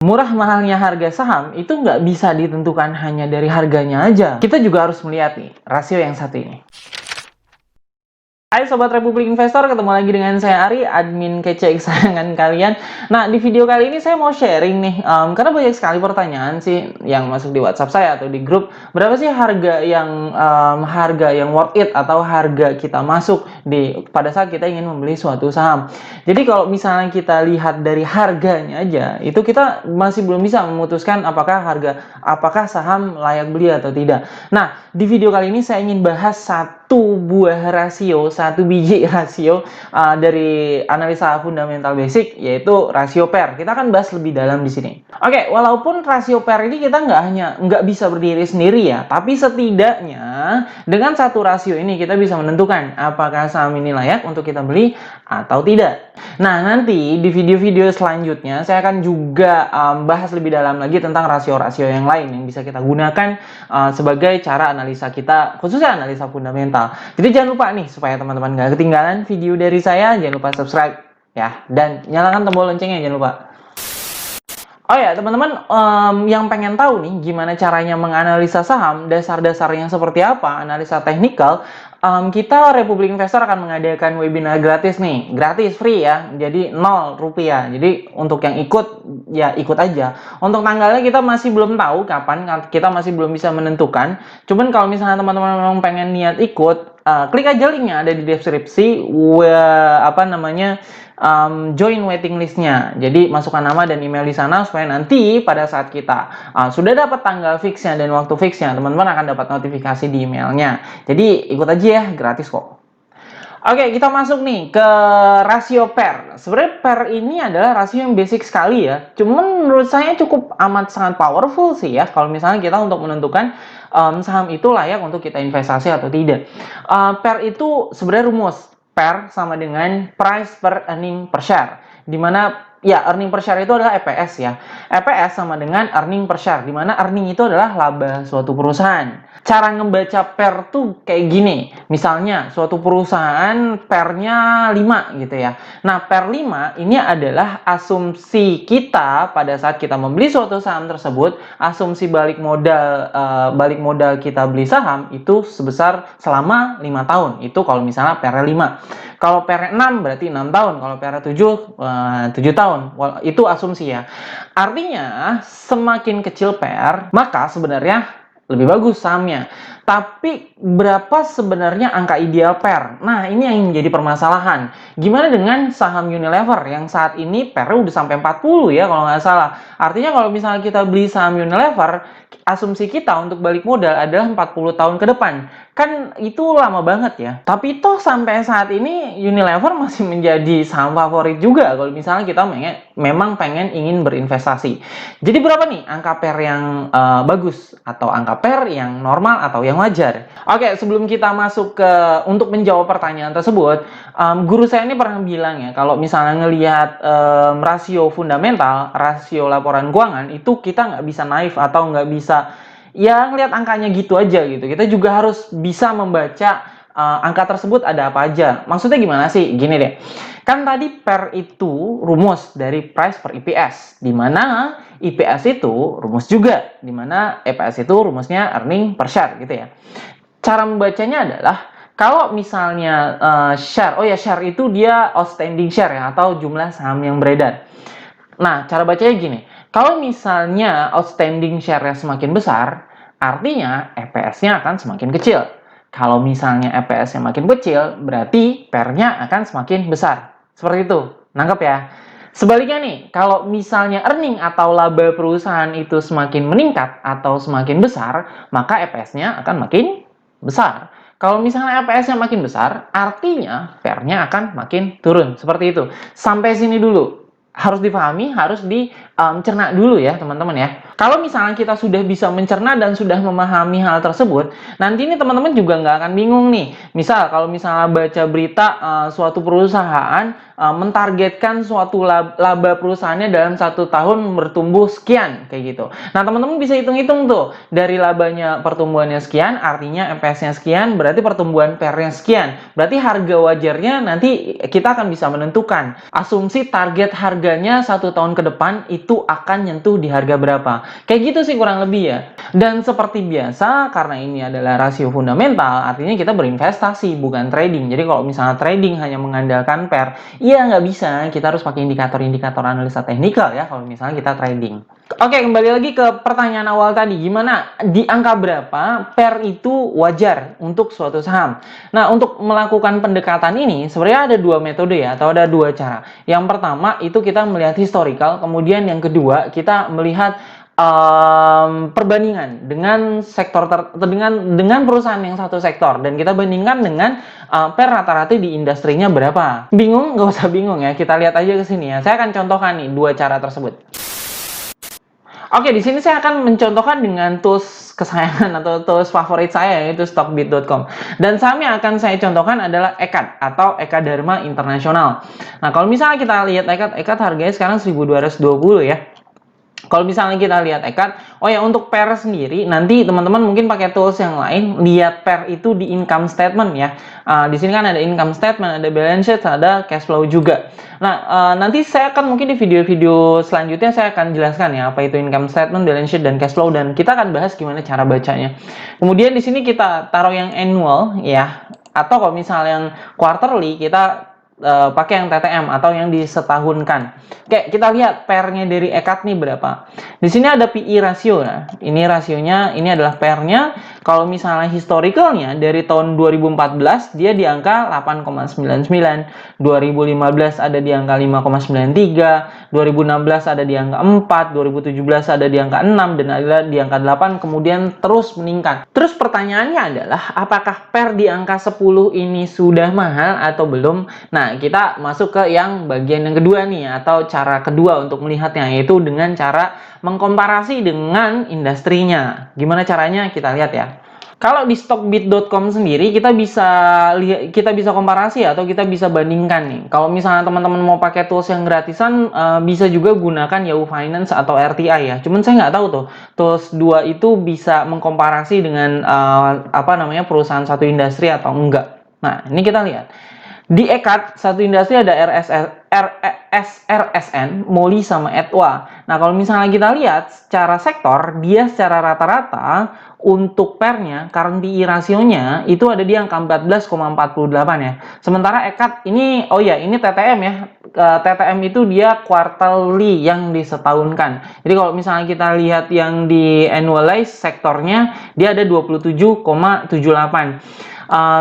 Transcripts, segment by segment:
Murah mahalnya harga saham itu nggak bisa ditentukan hanya dari harganya aja. Kita juga harus melihat nih, rasio yang satu ini. Hai Sobat Republik Investor, ketemu lagi dengan saya Ari, admin kece kesayangan kalian. Nah, di video kali ini saya mau sharing nih, karena banyak sekali pertanyaan sih yang masuk di WhatsApp saya atau di grup. Berapa sih harga yang worth it atau harga kita masuk pada saat kita ingin membeli suatu saham. Jadi kalau misalnya kita lihat dari harganya aja, itu kita masih belum bisa memutuskan apakah saham layak beli atau tidak. Nah, di video kali ini saya ingin bahas satu biji rasio dari analisa fundamental basic, yaitu rasio PER. Kita akan bahas lebih dalam di sini. Oke, walaupun rasio PER ini kita nggak bisa berdiri sendiri ya, tapi setidaknya dengan satu rasio ini kita bisa menentukan apakah saham ini layak untuk kita beli atau tidak. Nah, nanti di video-video selanjutnya saya akan juga bahas lebih dalam lagi tentang rasio-rasio yang lain yang bisa kita gunakan sebagai cara analisa kita, khususnya analisa fundamental. Jadi jangan lupa nih, supaya teman-teman nggak ketinggalan video dari saya, jangan lupa subscribe ya, dan nyalakan tombol loncengnya, jangan lupa. Oh ya, teman-teman, yang pengen tahu nih gimana caranya menganalisa saham, dasar-dasarnya seperti apa, analisa teknikal, kita Republik Investor akan mengadakan webinar gratis nih, gratis, free ya, jadi 0 rupiah. Jadi untuk yang ikut, ya ikut aja. Untuk tanggalnya kita masih belum tahu kapan, kita masih belum bisa menentukan. Cuman kalau misalnya teman-teman memang pengen niat ikut, klik aja linknya ada di deskripsi, join waiting listnya. Jadi masukkan nama dan email di sana supaya nanti pada saat kita sudah dapat tanggal fixnya dan waktu fixnya, teman-teman akan dapat notifikasi di emailnya. Jadi ikut aja ya, gratis kok. Oke, kita masuk nih ke rasio PER. Sebenarnya PER ini adalah rasio yang basic sekali ya. Cuman menurut saya cukup amat sangat powerful sih ya, kalau misalnya kita untuk menentukan saham itu layak untuk kita investasi atau tidak. PER itu sebenarnya rumus. PER sama dengan price per earning per share, dimana ya earning per share itu adalah EPS ya. EPS sama dengan earning per share, dimana earning itu adalah laba suatu perusahaan. Cara ngebaca PER tuh kayak gini, misalnya suatu perusahaan PER-nya 5 gitu ya. Nah, PER 5 ini adalah asumsi kita pada saat kita membeli suatu saham tersebut, asumsi balik modal kita beli saham itu sebesar selama 5 tahun. Itu kalau misalnya PER 5. Kalau PER 6 berarti 6 tahun, kalau PER 7 tahun. Itu asumsi ya. Artinya semakin kecil PER, maka sebenarnya lebih bagus sahamnya. Tapi berapa sebenarnya angka ideal PER? Nah, ini yang menjadi permasalahan. Gimana dengan saham Unilever yang saat ini PER udah sampai 40 ya kalau nggak salah. Artinya kalau misalnya kita beli saham Unilever, asumsi kita untuk balik modal adalah 40 tahun ke depan. Kan itu lama banget ya. Tapi toh sampai saat ini Unilever masih menjadi saham favorit juga kalau misalnya kita memang pengen ingin berinvestasi. Jadi berapa nih angka PER yang bagus atau angka PER yang normal atau yang wajar? Oke, sebelum kita masuk untuk menjawab pertanyaan tersebut, guru saya ini pernah bilang ya, kalau misalnya ngelihat rasio fundamental, rasio laporan keuangan, itu kita nggak bisa naif atau nggak bisa ya ngelihat angkanya gitu aja gitu. Kita juga harus bisa membaca angka tersebut ada apa aja. Maksudnya gimana sih? Gini deh. Kan tadi PER itu rumus dari price per EPS, di mana EPS itu rumus juga, di mana EPS itu rumusnya earning per share gitu ya. Cara membacanya adalah kalau misalnya share itu dia outstanding share ya, atau jumlah saham yang beredar. Nah, cara bacanya gini. Kalau misalnya outstanding share-nya semakin besar, artinya EPS-nya akan semakin kecil. Kalau misalnya EPS-nya makin kecil, berarti PER-nya akan semakin besar. Seperti itu. Nangkep ya? Sebaliknya nih, kalau misalnya earning atau laba perusahaan itu semakin meningkat atau semakin besar, maka EPS-nya akan makin besar. Kalau misalnya EPS-nya makin besar, artinya PER-nya akan makin turun. Seperti itu. Sampai sini dulu. Harus dipahami, harus dicerna dulu ya teman-teman ya. Kalau misalnya kita sudah bisa mencerna dan sudah memahami hal tersebut, nanti ini teman-teman juga nggak akan bingung nih. Misal kalau misalnya baca berita suatu perusahaan mentargetkan suatu laba perusahaannya dalam 1 tahun bertumbuh sekian kayak gitu. Nah, teman-teman bisa hitung-hitung tuh dari labanya pertumbuhannya sekian, artinya MPS-nya sekian, berarti pertumbuhan PR-nya sekian. Berarti harga wajarnya nanti kita akan bisa menentukan asumsi target harganya 1 tahun ke depan itu akan nyentuh di harga berapa. Kayak gitu sih kurang lebih ya. Dan seperti biasa, karena ini adalah rasio fundamental, artinya kita berinvestasi bukan trading. Jadi kalau misalnya trading hanya mengandalkan PER, iya nggak bisa, kita harus pakai indikator-indikator analisa teknikal ya kalau misalnya kita trading. Oke, kembali lagi ke pertanyaan awal tadi, gimana di angka berapa PER itu wajar untuk suatu saham? Nah, untuk melakukan pendekatan ini sebenarnya ada 2 metode ya, atau ada 2 cara. Yang pertama itu kita melihat historical, kemudian yang kedua kita melihat perbandingan dengan dengan perusahaan yang satu sektor, dan kita bandingkan dengan per rata-rata di industrinya berapa. Bingung? Nggak usah bingung ya, kita lihat aja ke sini ya. Saya akan contohkan nih 2 cara tersebut. Oke, di sini saya akan mencontohkan dengan tools kesayangan atau tools favorit saya, yaitu stockbit.com. Dan saham yang akan saya contohkan adalah EKAD atau Eka Dharma Internasional. Nah, kalau misalnya kita lihat EKAD harganya sekarang 1.220 ya. Kalau misalnya kita lihat EKAD, oh ya, untuk PER sendiri, nanti teman-teman mungkin pakai tools yang lain, lihat PER itu di income statement ya. Di sini kan ada income statement, ada balance sheet, ada cash flow juga. Nah, nanti saya akan mungkin di video-video selanjutnya saya akan jelaskan ya, apa itu income statement, balance sheet, dan cash flow, dan kita akan bahas gimana cara bacanya. Kemudian di sini kita taruh yang annual ya, atau kalau misalnya yang quarterly, kita pakai yang TTM atau yang disetahunkan. Oke, kita lihat PER-nya dari EKAD nih berapa. Di sini ada PE rasio. Nah, ini rasionya, ini adalah PER-nya. Kalau misalnya historicalnya dari tahun 2014 dia di angka 8,99, 2015 ada di angka 5,93, 2016 ada di angka 4, 2017 ada di angka 6, dan ada di angka 8, kemudian terus meningkat. Terus pertanyaannya adalah, apakah PER di angka 10 ini sudah mahal atau belum? Nah, kita masuk ke yang bagian yang kedua nih, atau cara kedua untuk melihatnya, yaitu dengan cara mengkomparasi dengan industrinya. Gimana caranya? Kita lihat ya. Kalau di stockbit.com sendiri kita bisa komparasi atau kita bisa bandingkan nih. Kalau misalnya teman-teman mau pakai tools yang gratisan, bisa juga gunakan Yahoo Finance atau RTI ya. Cuman saya nggak tahu tuh tools 2 itu bisa mengkomparasi dengan perusahaan satu industri atau enggak. Nah, ini kita lihat. Di EKAD, satu industri ada SRSN, MOLI, sama ETWA. Nah, kalau misalnya kita lihat secara sektor, dia secara rata-rata untuk PER-nya, current PE rasionya, itu ada di angka 14,48 ya. Sementara EKAD ini, oh ya, ini TTM ya. TTM itu dia quarterly yang disetahunkan. Jadi kalau misalnya kita lihat yang di annualize sektornya, dia ada 27,78.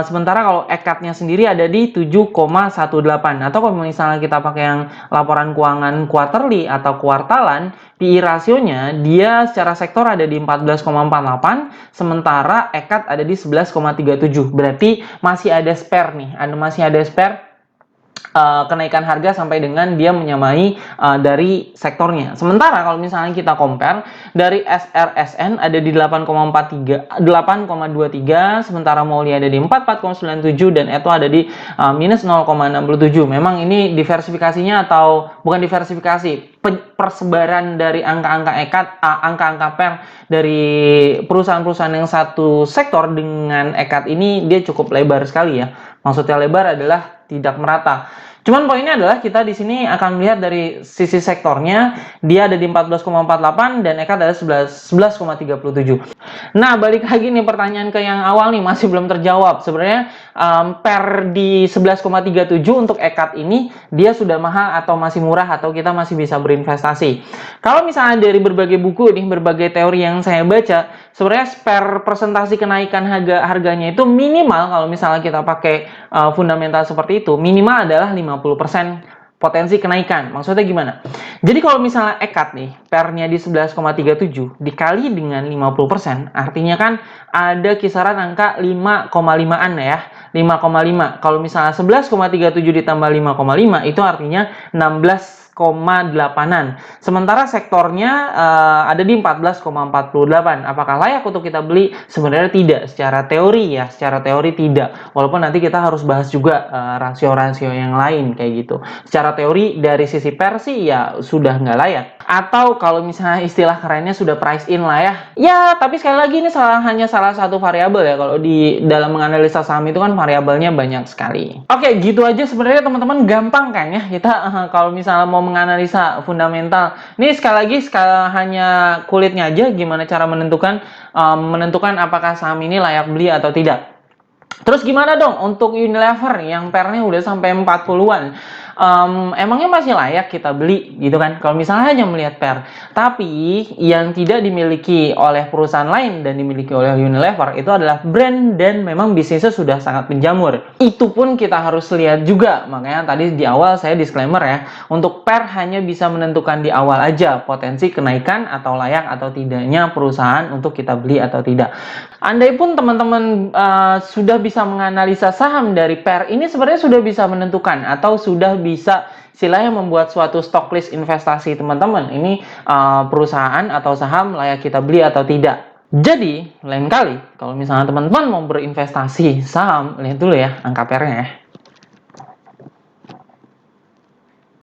Sementara kalau EKAD-nya sendiri ada di 7,18, atau kalau misalnya kita pakai yang laporan keuangan quarterly atau kuartalan, PE rasionya dia secara sektor ada di 14,48, sementara EKAD ada di 11,37. Berarti masih ada spare nih, masih ada spare kenaikan harga sampai dengan dia menyamai dari sektornya. Sementara kalau misalnya kita compare dari SRSN ada di 8,23, sementara MOLI ada di 44,97, dan ETO ada di minus 0,67. Memang ini diversifikasinya, atau bukan diversifikasi, persebaran dari angka-angka EKAD, angka-angka PER dari perusahaan-perusahaan yang satu sektor dengan EKAD ini dia cukup lebar sekali ya. Maksudnya lebar adalah tidak merata. Cuman poinnya adalah kita di sini akan melihat dari sisi sektornya, dia ada di 14,48 dan EKAD ada 11,37. Nah, balik lagi nih pertanyaan ke yang awal nih, masih belum terjawab. Sebenarnya PER di 11,37 untuk EKAD ini dia sudah mahal atau masih murah, atau kita masih bisa berinvestasi. Kalau misalnya dari berbagai buku nih, berbagai teori yang saya baca, sebenarnya per presentasi kenaikan harganya itu minimal, kalau misalnya kita pakai fundamental seperti itu, minimal adalah 50% potensi kenaikan. Maksudnya gimana? Jadi kalau misalnya EKAD nih, PER-nya di 11,37 dikali dengan 50%, artinya kan ada kisaran angka 5,5-an ya. 5,5. Kalau misalnya 11,37 ditambah 5,5 itu artinya 16,5 14,8-an. Sementara sektornya ada di 14,48. Apakah layak untuk kita beli? Sebenarnya tidak. Secara teori ya, secara teori tidak. Walaupun nanti kita harus bahas juga rasio-rasio yang lain kayak gitu. Secara teori dari sisi PER sih ya sudah nggak layak. Atau kalau misalnya istilah kerennya sudah price in lah ya. Ya, tapi sekali lagi ini hanya salah satu variabel ya. Kalau di dalam menganalisa saham itu kan variabelnya banyak sekali. Oke, gitu aja sebenarnya teman-teman, gampang kan ya kita kalau misalnya mau menganalisa fundamental. Ini sekali lagi hanya kulitnya aja gimana cara menentukan apakah saham ini layak beli atau tidak. Terus gimana dong untuk Unilever yang pernya udah sampai 40-an? Emangnya masih layak kita beli gitu kan? Kalau misalnya hanya melihat per, tapi yang tidak dimiliki oleh perusahaan lain dan dimiliki oleh Unilever itu adalah brand dan memang bisnisnya sudah sangat menjamur. Itu pun kita harus lihat juga. Makanya tadi di awal saya disclaimer ya, untuk per hanya bisa menentukan di awal aja potensi kenaikan atau layak atau tidaknya perusahaan untuk kita beli atau tidak. Andai pun teman-teman sudah bisa menganalisa saham dari per, ini sebenarnya sudah bisa menentukan atau sudah bisa istilahnya membuat suatu stock list investasi teman-teman. Ini perusahaan atau saham layak kita beli atau tidak. Jadi, lain kali kalau misalnya teman-teman mau berinvestasi saham, lihat dulu ya angka pernya ya.